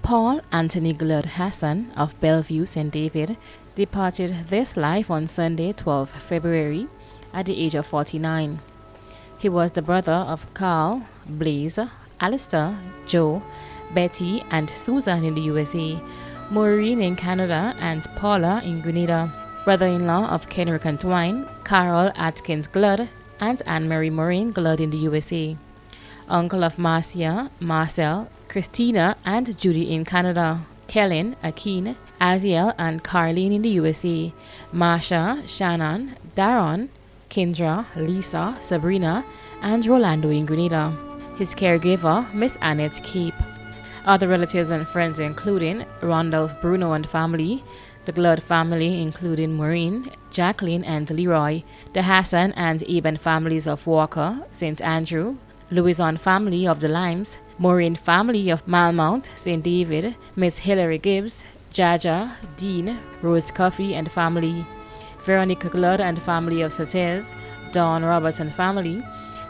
Paul Anthony Gludd Hassan of Bellevue, St. David, departed this life on Sunday, 12 February, at the age of 49. He was the brother of Carl, Blaze, Alistair, Joe, Betty, and Susan in the USA, Maureen in Canada, and Paula in Grenada. Brother-in-law of Kenrick and Twine, Carol Atkins Gludd, and Anne-Marie Maureen Gludd in the USA. Uncle of Marcia, Marcel, Christina, and Judy in Canada. Kellen, Akeen, Aziel, and Carlene in the USA. Marsha, Shannon, Daron, Kendra, Lisa, Sabrina, and Rolando in Grenada. His caregiver, Miss Annette Cape. Other relatives and friends including Randolph Bruno and family, the Gludd family including Maureen, Jacqueline, and Leroy, the Hassan and Eben families of Walker, St. Andrew, Louison family of the Limes, Maureen family of Malmount, St. David, Miss Hilary Gibbs, Jaja, Dean, Rose Coffey and family, Veronica Gludd and family of Sates, Dawn Roberts and family,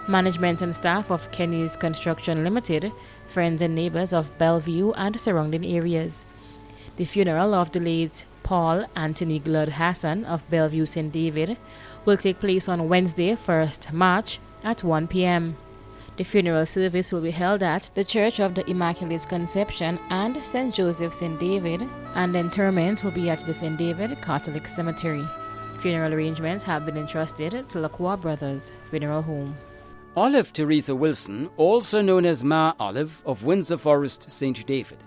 management and staff of Kenny's Construction Limited, friends and neighbors of Bellevue and surrounding areas. The funeral of the late Paul Anthony Gludd Hassan of Bellevue, St. David will take place on Wednesday, 1st March at 1 p.m. The funeral service will be held at the Church of the Immaculate Conception and St. Joseph, St. David, and the interment will be at the St. David Catholic Cemetery. Funeral arrangements have been entrusted to Lacroix Brothers Funeral Home. Olive Teresa Wilson, also known as Ma Olive of Windsor Forest, St. David,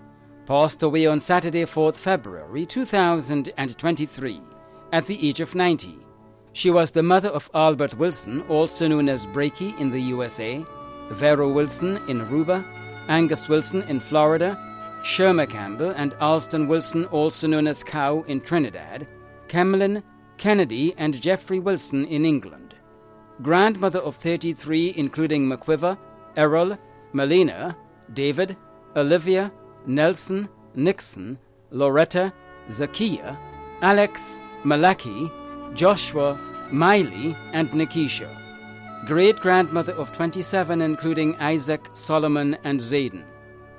passed away on Saturday, 4th February 2023, at the age of 90. She was the mother of Albert Wilson, also known as Breaky in the USA, Vero Wilson in Aruba, Angus Wilson in Florida, Sherma Campbell and Alston Wilson, also known as Cow in Trinidad, Camelin, Kennedy and Jeffrey Wilson in England. Grandmother of 33, including McQuiver, Errol, Melina, David, Olivia, Nelson, Nixon, Loretta, Zakia, Alex, Malaki, Joshua, Miley, and Nikisha. Great-grandmother of 27, including Isaac, Solomon, and Zayden.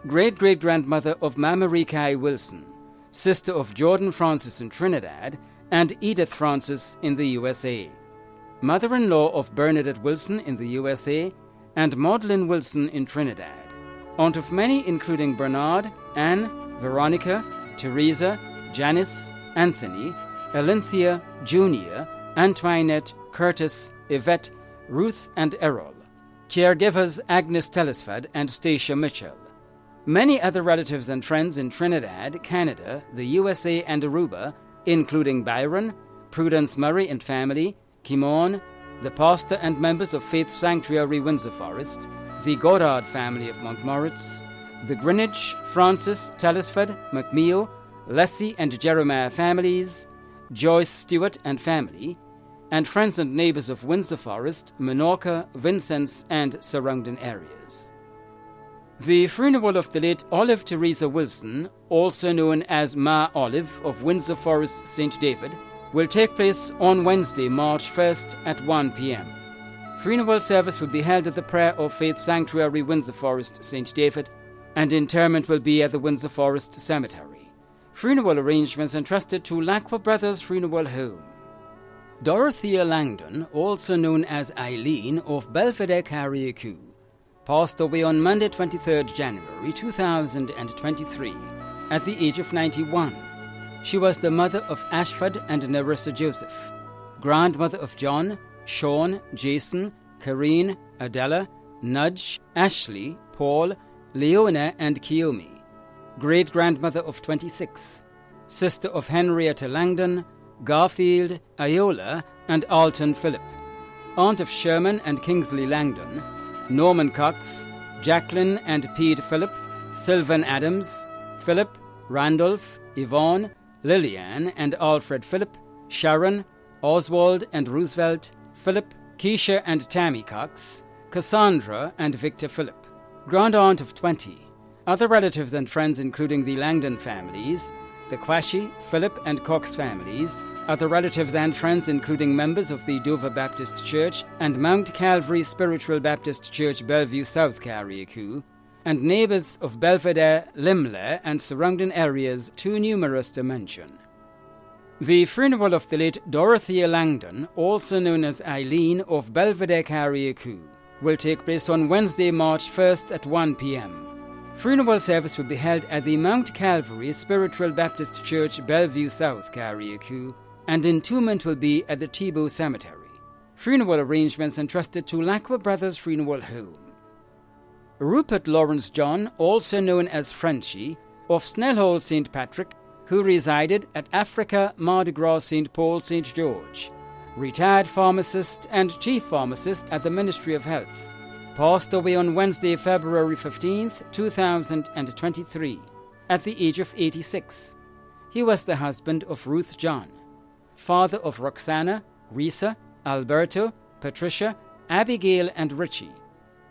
Great-great-grandmother of Marie Kai Wilson, sister of Jordan Francis in Trinidad, and Edith Francis in the USA. Mother-in-law of Bernadette Wilson in the USA, and Maudlin Wilson in Trinidad. Aunt of many, including Bernard, Anne, Veronica, Teresa, Janice, Anthony, Elinthia, Junior, Antoinette, Curtis, Yvette, Ruth, and Errol. Caregivers Agnes Telesford and Stacia Mitchell. Many other relatives and friends in Trinidad, Canada, the USA, and Aruba, including Byron, Prudence Murray and family, Kimon, the pastor and members of Faith Sanctuary Windsor Forest, the Goddard family of Montmoritz, the Greenwich, Francis, Telesford, McMeo, Leslie and Jeremiah families, Joyce Stewart and family, and friends and neighbors of Windsor Forest, Minorca, Vincennes, and surrounding areas. The funeral of the late Olive Teresa Wilson, also known as Ma Olive of Windsor Forest, St. David, will take place on Wednesday, March 1st at 1 p.m. Funeral service will be held at the Prayer of Faith Sanctuary, Windsor Forest, St. David, and interment will be at the Windsor Forest Cemetery. Funeral arrangements entrusted to Lacroix Brothers Funeral Home. Dorothea Langdon, also known as Eileen of Belvedere Carriacou, passed away on Monday, 23rd January 2023, at the age of 91. She was the mother of Ashford and Nerissa Joseph, grandmother of John, Sean, Jason, Karine, Adela, Nudge, Ashley, Paul, Leona, and Kiyomi, great-grandmother of 26, sister of Henrietta Langdon, Garfield, Iola, and Alton Phillip, aunt of Sherman and Kingsley Langdon, Norman Cox, Jacqueline and Pete Phillip, Sylvan Adams, Philip, Randolph, Yvonne, Lillian and Alfred Phillip, Sharon, Oswald and Roosevelt, Philip, Keisha and Tammy Cox, Cassandra and Victor Phillip, grand-aunt of 20, other relatives and friends including the Langdon families, the Quashie, Phillip and Cox families, other relatives and friends including members of the Dover Baptist Church and Mount Calvary Spiritual Baptist Church, Bellevue, South Carriacou, and neighbours of Belvedere, Limley and surrounding areas too numerous to mention. The funeral of the late Dorothea Langdon, also known as Eileen of Belvedere Carriacou, will take place on Wednesday, March 1st at 1 p.m. Funeral service will be held at the Mount Calvary Spiritual Baptist Church, Bellevue South, Carriacou, and entombment will be at the Thibault Cemetery. Funeral arrangements entrusted to Lacqua Brothers Funeral Home. Rupert Lawrence John, also known as Frenchie, of Snellhall St. Patrick, who resided at Africa Mardi Gras St. Paul St. George, retired pharmacist and chief pharmacist at the Ministry of Health, passed away on Wednesday, February 15th, 2023, at the age of 86. He was the husband of Ruth John, father of Roxana, Risa, Alberto, Patricia, Abigail and Richie,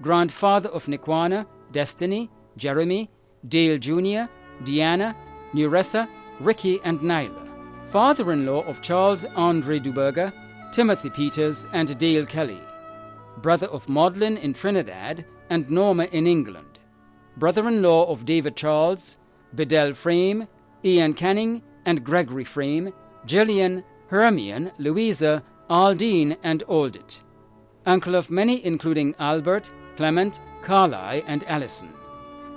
grandfather of Nikwana, Destiny, Jeremy, Dale Jr., Deanna, Nuressa, Ricky and Nyla, father-in-law of Charles Andre Duberger, Timothy Peters and Dale Kelly, brother of Maudlin in Trinidad and Norma in England, brother-in-law of David Charles, Bedell Frame, Ian Canning and Gregory Frame, Gillian, Hermione, Louisa, Aldine and Aldit, uncle of many including Albert, Clement, Carly and Allison.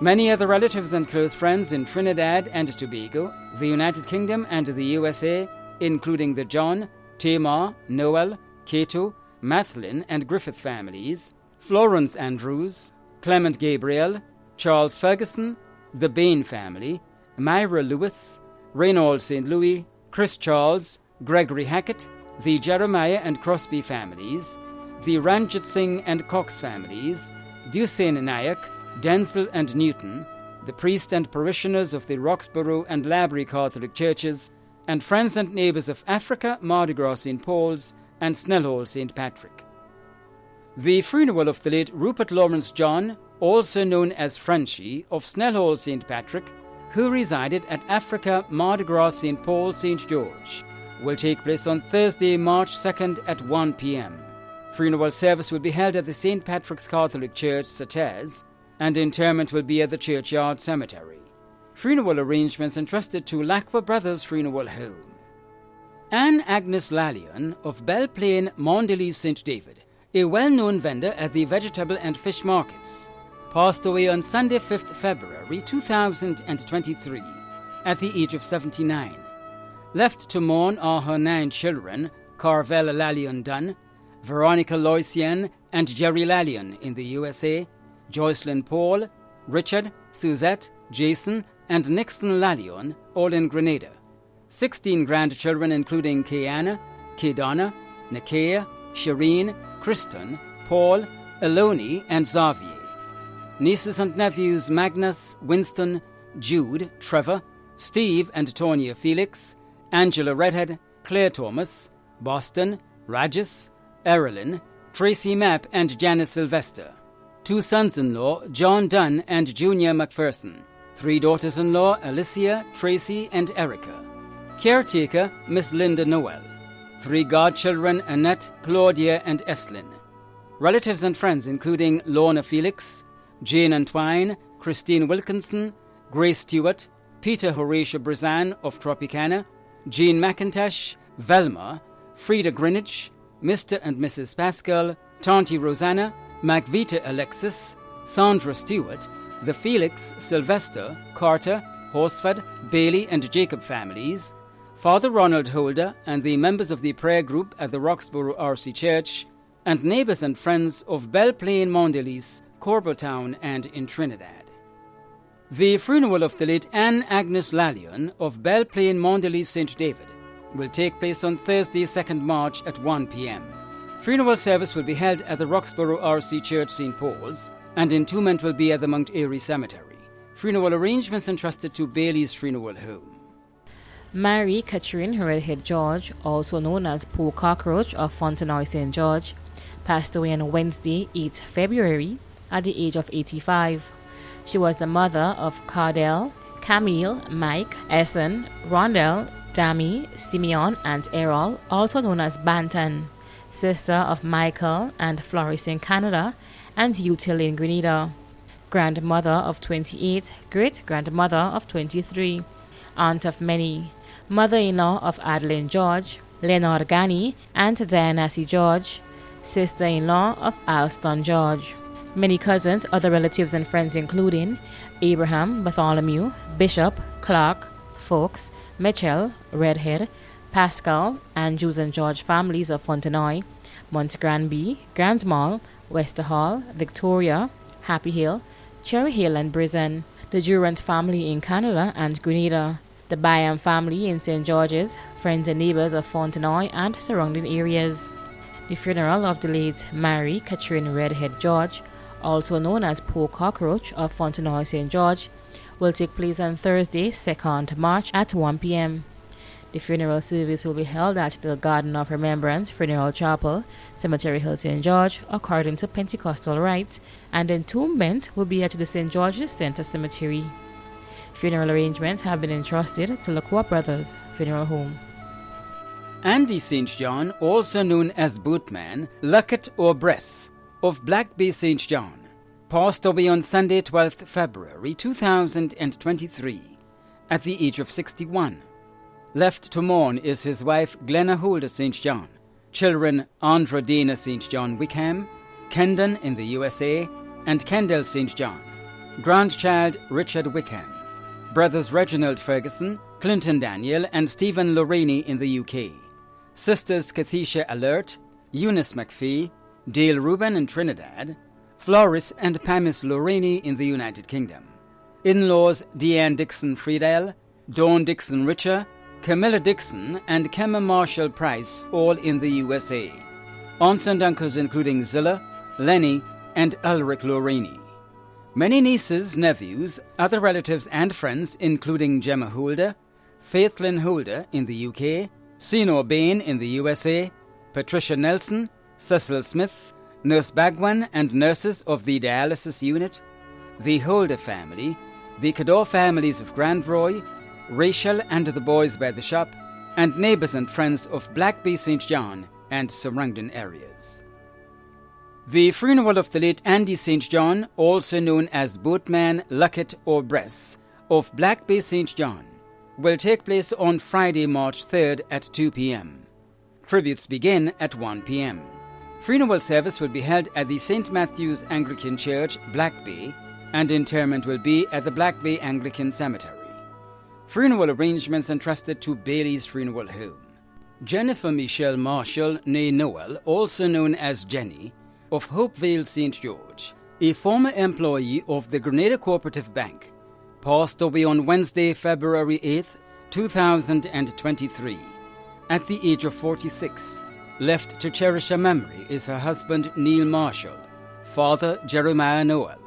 Many other relatives and close friends in Trinidad and Tobago, the United Kingdom and the USA, including the John, Tamar, Noel, Cato, Mathlin and Griffith families, Florence Andrews, Clement Gabriel, Charles Ferguson, the Bain family, Myra Lewis, Reynald St. Louis, Chris Charles, Gregory Hackett, the Jeremiah and Crosby families, the Ranjit Singh and Cox families, Dusain Nayak, Denzel and Newton, the priest and parishioners of the Roxborough and Labrie Catholic churches, and friends and neighbours of Africa, Mardi Gras St. Paul's, and Snellhall St. Patrick. The funeral of the late Rupert Lawrence John, also known as Frenchie, of Snellhall St. Patrick, who resided at Africa, Mardi Gras St. Paul St. George, will take place on Thursday, March 2nd at 1 p.m. Funeral service will be held at the St. Patrick's Catholic Church, Satez, and interment will be at the Churchyard Cemetery. Funeral arrangements entrusted to Lacqua Brothers Funeral Home. Anne Agnes Lallion of Belle Plaine, Mondelez St. David, a well-known vendor at the vegetable and fish markets, passed away on Sunday, 5th February 2023, at the age of 79. Left to mourn are her 9 children, Carvel Lallion Dunn, Veronica Loisien and Jerry Lallion in the USA, Joycelyn Paul, Richard, Suzette, Jason, and Nixon Lallion, all in Grenada. 16 grandchildren including Kayana, Kaydonna, Nakia, Shireen, Kristen, Paul, Eloni, and Xavier. Nieces and nephews Magnus, Winston, Jude, Trevor, Steve and Tonya Felix, Angela Redhead, Claire Thomas, Boston, Rajas, Erilyn, Tracy Mapp and Janice Sylvester. 2 sons-in-law, John Dunn and Junior McPherson. 3 daughters-in-law, Alicia, Tracy and Erica. Caretaker, Miss Linda Noel. 3 godchildren, Annette, Claudia and Eslyn. Relatives and friends including Lorna Felix, Jane Antwine, Christine Wilkinson, Grace Stewart, Peter Horatio Brizan of Tropicana, Jean McIntosh, Velma, Frida Greenwich, Mr. and Mrs. Pascal, Tanti Rosanna, Macvita Alexis, Sandra Stewart, the Felix, Sylvester, Carter, Horsford, Bailey and Jacob families, Father Ronald Holder and the members of the prayer group at the Roxborough RC Church, and neighbours and friends of Belle Plaine, Mondelez, Corbotown and in Trinidad. The funeral of the late Anne Agnes Lallion of Belle Plaine, Mondelez St. David will take place on Thursday, 2nd March at 1 p.m. Funeral service will be held at the Roxborough RC Church, St. Paul's, and entombment will be at the Mount Airy Cemetery. Funeral arrangements entrusted to Bailey's Funeral Home. Mary Catherine Redhead George, also known as Poor Cockroach of Fontenoy St. George, passed away on Wednesday, 8th February, at the age of 85. She was the mother of Cardell, Camille, Mike, Essen, Rondell, Dami, Simeon, and Errol, also known as Bantan, sister of Michael and Floris in Canada, and Util in Grenada. grandmother of 28, great-grandmother of 23, aunt of many, mother-in-law of Adeline George, Leonard Gani, and Diana C. George, sister-in-law of Alston George. Many cousins, other relatives and friends including Abraham, Bartholomew, Bishop, Clark, Fawkes, Mitchell, Redhead, Pascal, Andrews and George families of Fontenoy, Montgranby, Grand Mall, Westerhall, Victoria, Happy Hill, Cherry Hill and Brisbane, the Durant family in Canada and Grenada, the Byam family in St. George's, friends and neighbours of Fontenoy and surrounding areas. The funeral of the late Mary Catherine Redhead George, also known as Poor Cockroach of Fontenoy St. George, will take place on Thursday, 2nd March at 1 p.m. The funeral service will be held at the Garden of Remembrance Funeral Chapel, Cemetery Hill St. George, according to Pentecostal rites, and entombment will be at the St. George's Centre Cemetery. Funeral arrangements have been entrusted to Lacroix Brothers Funeral Home. Andy St. John, also known as Boatman, Luckett or Bress, of Blackbay St. John, passed away on Sunday 12th February 2023 at the age of 61. Left to mourn is his wife Glenna Holder St. John, children Andra Dana St. John Wickham, Kendon in the USA, and Kendall St. John, grandchild Richard Wickham, brothers Reginald Ferguson, Clinton Daniel, and Stephen Lorraine in the UK, sisters Kathesha Alert, Eunice McPhee, Dale Rubin in Trinidad, Floris and Pamis Lorraine in the United Kingdom, in-laws Deanne Dixon Friedel, Dawn Dixon Richer, Camilla Dixon and Kemma Marshall Price, all in the USA. Aunts and uncles including Zilla, Lenny, and Ulrich Lorraine. Many nieces, nephews, other relatives and friends including Gemma Holder, Faith Lynn Holder in the UK, Senor Bain in the USA, Patricia Nelson, Cecil Smith, Nurse Bagwan and nurses of the dialysis unit, the Holder family, the Cador families of Grandroy, Rachel and the boys by the shop, and neighbours and friends of Blackbay St. John and surrounding areas. The funeral of the late Andy St. John, also known as Boatman, Luckett or Bress, of Blackbay St. John, will take place on Friday, March 3rd at 2 p.m. Tributes begin at 1 p.m. Funeral service will be held at the St. Matthew's Anglican Church, Blackbay, and interment will be at the Blackbay Anglican Cemetery. Funeral arrangements entrusted to Bailey's Funeral Home. Jennifer Michelle Marshall, née Noel, also known as Jenny, of Hopevale St. George, a former employee of the Grenada Cooperative Bank, passed away on Wednesday, February 8th, 2023, at the age of 46. Left to cherish her memory is her husband Neil Marshall, father Jeremiah Noel,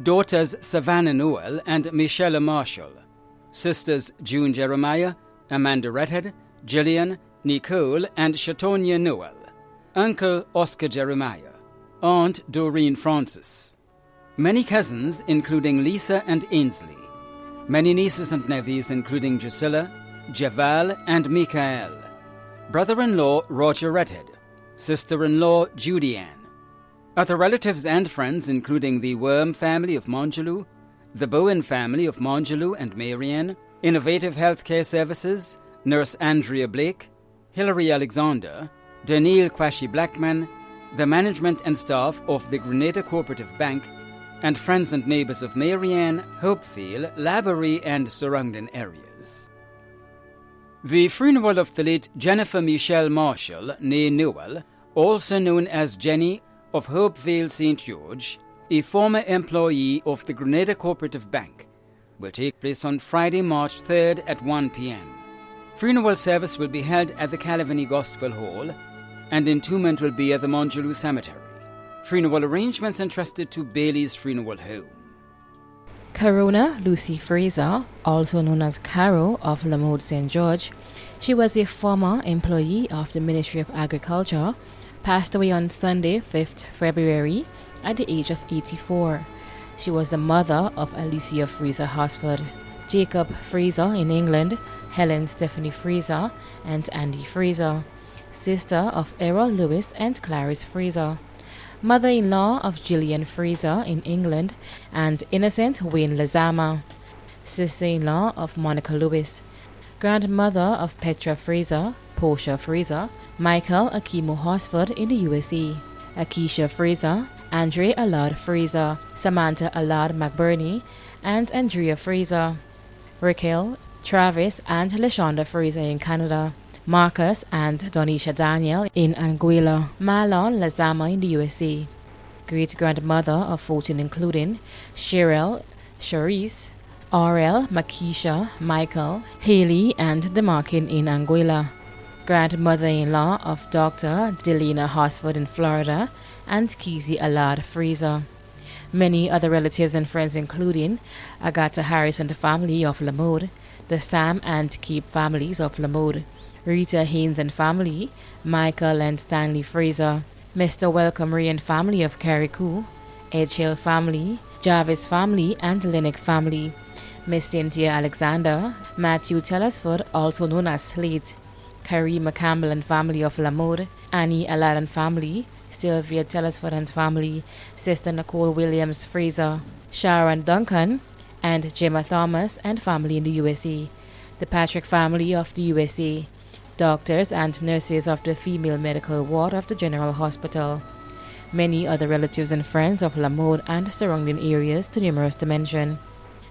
daughters Savannah Noel and Michelle Marshall, sisters June Jeremiah, Amanda Redhead, Gillian, Nicole, and Shatonia Noel, uncle Oscar Jeremiah, aunt Doreen Francis, many cousins including Lisa and Ainsley, many nieces and nephews including Drusilla, Javal, and Michael, brother-in-law Roger Redhead, sister-in-law Judy Ann, other relatives and friends including the Worm family of Mongeloo, the Bowen family of Mongeloo and Marianne, Innovative Healthcare Services, Nurse Andrea Blake, Hilary Alexander, Daniel Kwashi Blackman, the management and staff of the Grenada Cooperative Bank, and friends and neighbours of Marianne, Hopefield, Laborie, and surrounding areas. The funeral of the late Jennifer Michelle Marshall, née Noel, also known as Jenny, of Hopevale St. George, a former employee of the Grenada Cooperative Bank, will take place on Friday, March 3rd at 1 p.m. Funeral service will be held at the Calvany Gospel Hall, and entombment will be at the Mongeloo Cemetery. Funeral arrangements entrusted to Bailey's Funeral Home. Corona Lucy Fraser, also known as Caro of Lamode St. George, she was a former employee of the Ministry of Agriculture, passed away on Sunday, 5th February, at the age of 84. She was the mother of Alicia Fraser Hosford, Jacob Fraser in England, Helen Stephanie Fraser, and Andy Fraser, sister of Errol Lewis and Clarice Fraser. Mother-in-law of Gillian Fraser in England and Innocent Wayne Lezama. Sister-in-law of Monica Lewis. Grandmother of Petra Fraser, Portia Fraser, Michael Akimo Horsford in the USA, Akeisha Fraser, Andre Allard Fraser, Samantha Allard McBurney, and Andrea Fraser, Raquel, Travis, and LaShonda Fraser in Canada, Marcus and Donisha Daniel in Anguilla, Marlon Lazama in the USA, great-grandmother of 14 including Cheryl, Charisse, Aurel, Makisha, Michael, Haley, and Demarkin in Anguilla, grandmother-in-law of Dr. Delina Horsford in Florida, and Kizzy Allard Fraser. Many other relatives and friends including Agatha Harris and the family of Lamode, the Sam and Cape families of Lamode, Rita Haynes and family, Michael and Stanley Fraser, Mr. Welcome Ray and family of Carriacou, Edge Hill family, Jarvis family, and Linnick family, Miss Cynthia Alexander, Matthew Telesford, also known as Slate, Karima Campbell and family of Lamode, Annie Allard and family, Sylvia Telesford and family, Sister Nicole Williams Fraser, Sharon Duncan, and Gemma Thomas and family in the USA, the Patrick family of the USA, doctors and nurses of the female medical ward of the General Hospital, many other relatives and friends of Lamode and surrounding areas too numerous to mention.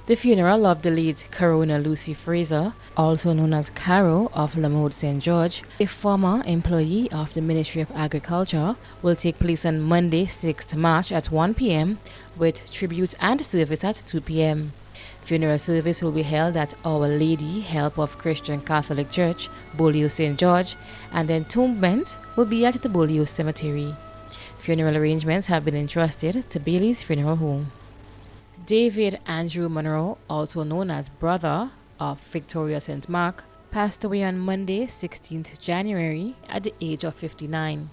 The funeral of the late Corona Lucy Fraser, also known as Caro of Lamode St. George, a former employee of the Ministry of Agriculture, will take place on Monday, 6th March at 1 p.m. with tribute and service at 2 p.m. Funeral service will be held at Our Lady Help of Christian Catholic Church, Beaulieu St. George, and entombment will be at the Beaulieu Cemetery. Funeral arrangements have been entrusted to Bailey's Funeral Home. David Andrew Monroe, also known as brother of Victoria St. Mark, passed away on Monday, 16th January at the age of 59.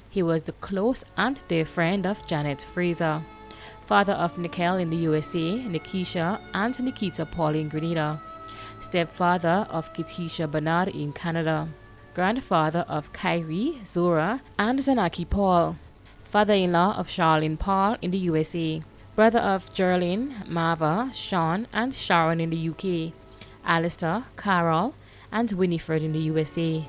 He was the close and dear friend of Janet Fraser, father of Nicole in the USA, Nikisha and Nikita Paul in Grenada, stepfather of Ketisha Bernard in Canada, grandfather of Kyrie, Zora, and Zanaki Paul, father-in-law of Charlene Paul in the USA, brother of Geraldine, Marva, Sean, and Sharon in the UK, Alistair, Carol, and Winifred in the USA,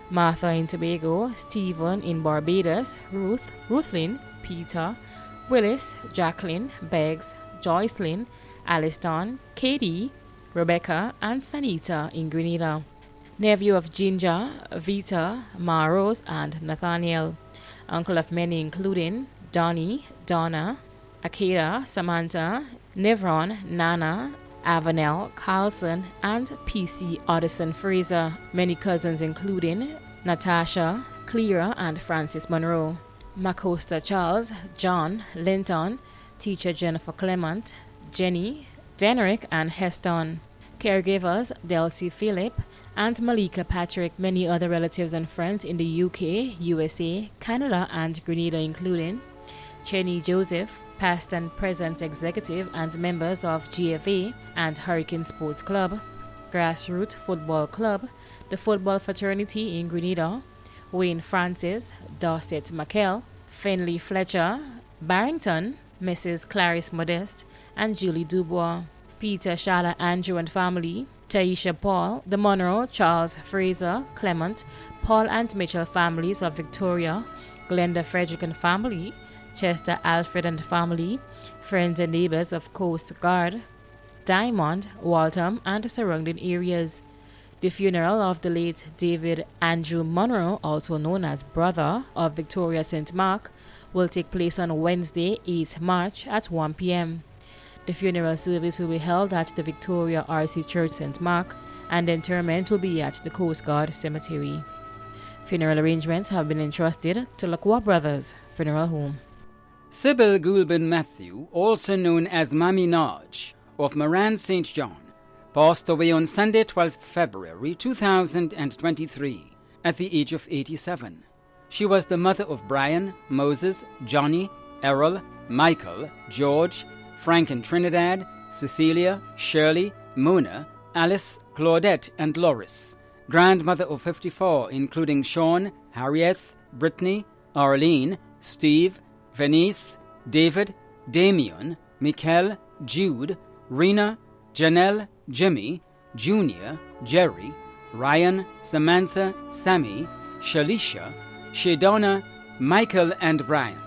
Martha in Tobago, Stephen in Barbados, Ruth, Ruthlyn, Peter, Willis, Jacqueline, Beggs, Joycelyn, Aliston, Katie, Rebecca, and Sanita in Grenada, nephew of Ginger, Vita, Marrose, and Nathaniel, uncle of many including Donnie, Donna, Akira, Samantha, Nevron, Nana, Avanel, Carlson, and P.C. Addison Fraser. Many cousins including Natasha, Clara, and Francis Monroe. Macosta Charles, John, Linton, teacher Jennifer Clement, Jenny, Denrick, and Heston. Caregivers Delcy Phillip and Malika Patrick. Many other relatives and friends in the UK, USA, Canada, and Grenada including Cheney Joseph, past and present executive and members of GFA and Hurricane Sports Club, Grassroots Football Club, the Football Fraternity in Grenada, Wayne Francis, Dorset McKell, Finley Fletcher, Barrington, Mrs. Clarice Modeste, and Julie Dubois, Peter Shala Andrew and family, Taisha Paul, the Monroe, Charles Fraser, Clement, Paul and Mitchell families of Victoria, Glenda Frederick and family, Chester Alfred and family, friends and neighbors of Coast Guard, Diamond, Waltham, and surrounding areas. The funeral of the late David Andrew Monroe, also known as brother of Victoria St. Mark, will take place on Wednesday, 8th March at 1 p.m. The funeral service will be held at the Victoria RC Church St. Mark, and interment will be at the Coast Guard Cemetery. Funeral arrangements have been entrusted to Lacroix Brothers Funeral Home. Sybil Goulburn Matthew, also known as Mammy Nodge, of Moran St. John, passed away on Sunday, 12th February 2023, at the age of 87. She was the mother of Brian, Moses, Johnny, Errol, Michael, George, Frank and Trinidad, Cecilia, Shirley, Mona, Alice, Claudette, and Loris, grandmother of 54, including Sean, Harriet, Brittany, Arlene, Steve, Venice, David, Damien, Mikel, Jude, Rena, Janelle, Jimmy, Junior, Jerry, Ryan, Samantha, Sammy, Shalisha, Shadonna, Michael and Brian.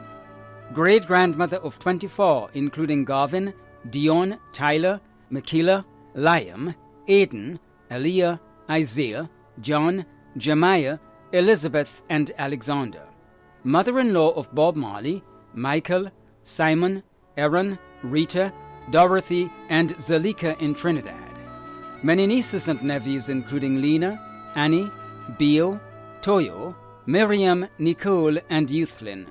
Great-grandmother of 24, including Garvin, Dion, Tyler, Makila, Liam, Aiden, Aaliyah, Isaiah, John, Jemiah, Elizabeth and Alexander. Mother-in-law of Bob Marley, Michael, Simon, Aaron, Rita, Dorothy and Zalika in Trinidad. Many nieces and nephews including Lena, Annie, Bio, Toyo, Miriam, Nicole and Youthlin.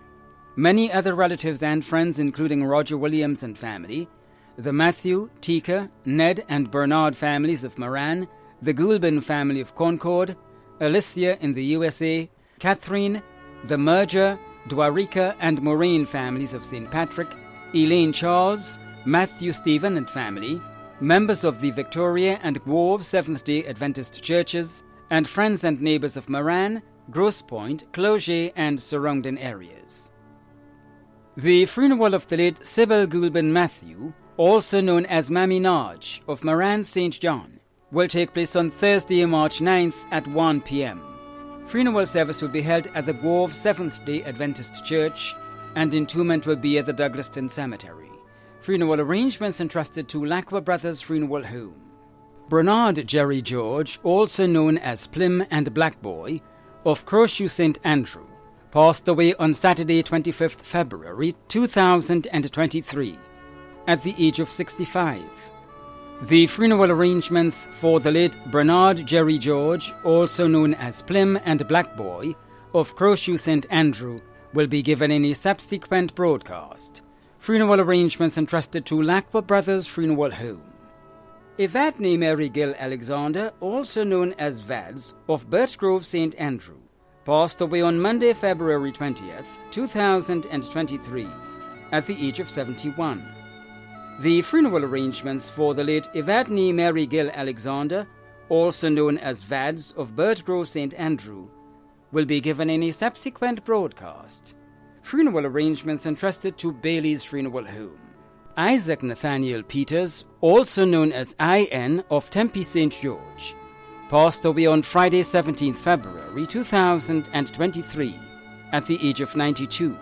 Many other relatives and friends including Roger Williams and family, the Matthew, Tika, Ned and Bernard families of Moran, the Goulbin family of Concord, Alicia in the USA, Catherine, the Merger, Dwarika and Maureen families of St. Patrick, Elaine Charles, Matthew Stephen and family, members of the Victoria and Grove Seventh-day Adventist churches, and friends and neighbors of Moran, Grosse Pointe, Cloget and surrounding areas. The funeral of the late Sybil Goulbin Matthew, also known as Mammy Nodge of Moran St. John, will take place on Thursday, March 9th at 1 p.m. Funeral service will be held at the Grove Seventh-day Adventist Church, and entombment will be at the Douglaston Cemetery. Funeral arrangements entrusted to Lacqua Brothers Funeral Home. Bernard Jerry George, also known as Plim and Black Boy, of Croshoe St. Andrew, passed away on Saturday, 25th February 2023, at the age of 65. The funeral arrangements for the late Bernard Jerry George, also known as Plim and Black Boy, of Croshoe St. Andrew, will be given in a subsequent broadcast. Funeral arrangements entrusted to Lacqua Brothers Funeral Home. Evadne Mary Gill Alexander, also known as Vads, of Birch Grove St. Andrew, passed away on Monday, February 20th, 2023, at the age of 71. The funeral arrangements for the late Evadne Mary Gill Alexander, also known as Vads of Birch Grove St. Andrew, will be given in a subsequent broadcast. Funeral arrangements entrusted to Bailey's Funeral Home. Isaac Nathaniel Peters, also known as I.N. of Tempe St. George, passed away on Friday, 17th February 2023, at the age of 92.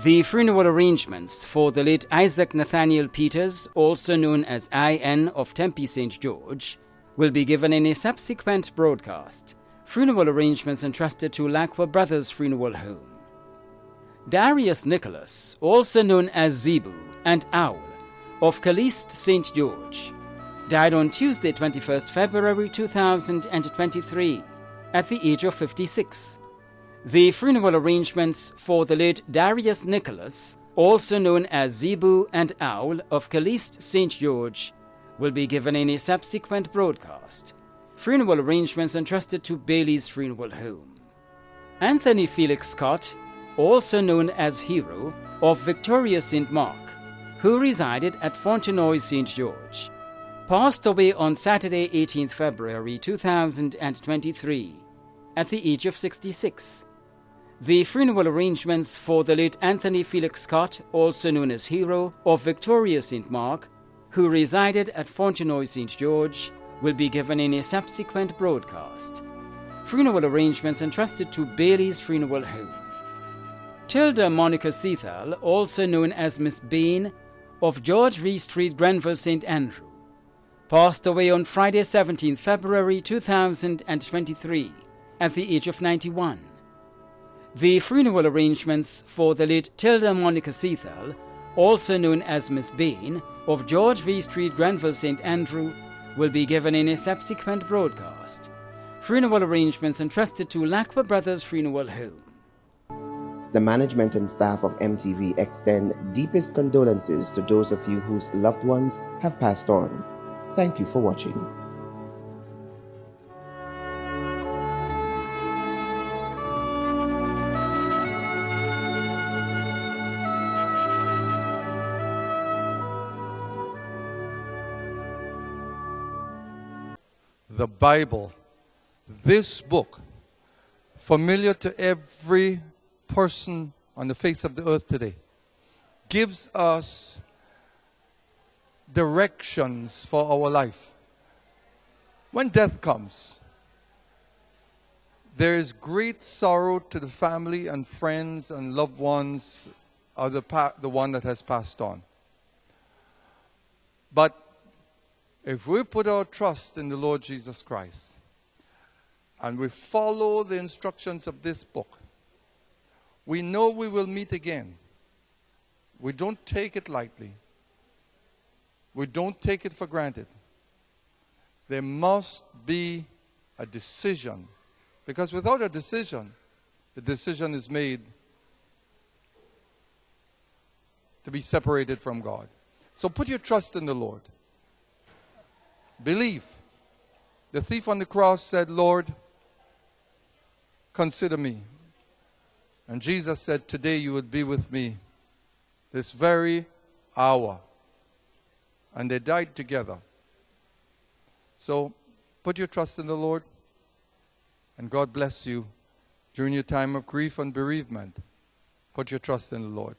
The funeral arrangements for the late Isaac Nathaniel Peters, also known as I.N. of Tempe St. George, will be given in a subsequent broadcast. Funeral arrangements entrusted to Lacqua Brothers Funeral Home. Darius Nicholas, also known as Zebu and Owl, of Caliste St. George, died on Tuesday, 21st February 2023, at the age of 56. The funeral arrangements for the late Darius Nicholas, also known as Zebu and Owl, of Caliste St. George, will be given in a subsequent broadcast. Funeral arrangements entrusted to Bailey's Funeral Home. Anthony Felix Scott, also known as Hero, of Victoria St. Mark, who resided at Fontenoy St. George, passed away on Saturday, 18th February 2023, at the age of 66. The funeral arrangements for the late Anthony Felix Scott, also known as Hero, of Victoria St. Mark, who resided at Fontenoy St. George, will be given in a subsequent broadcast. Funeral arrangements entrusted to Bailey's Funeral Home. Tilda Monica Seathal, also known as Miss Bain, of George V. Street, Grenville, St. Andrew, passed away on Friday, 17th February 2023, at the age of 91. The funeral arrangements for the late Tilda Monica Seathal, also known as Miss Bain, of George V. Street, Grenville, St. Andrew, will be given in a subsequent broadcast. Funeral arrangements entrusted to Lacqua Brothers Funeral Home. The management and staff of MTV extend deepest condolences to those of you whose loved ones have passed on. Thank you for watching. The Bible, this book, familiar to every person on the face of the earth today, gives us directions for our life. When death comes, there is great sorrow to the family and friends and loved ones of the one that has passed on. But if we put our trust in the Lord Jesus Christ and we follow the instructions of this book, we know we will meet again. We don't take it lightly. We don't take it for granted. There must be a decision. Because without a decision, the decision is made to be separated from God. So put your trust in the Lord. Believe. The thief on the cross said, Lord, consider me. And Jesus said, today you would be with me this very hour. And they died together. So put your trust in the Lord. And God bless you during your time of grief and bereavement. Put your trust in the Lord.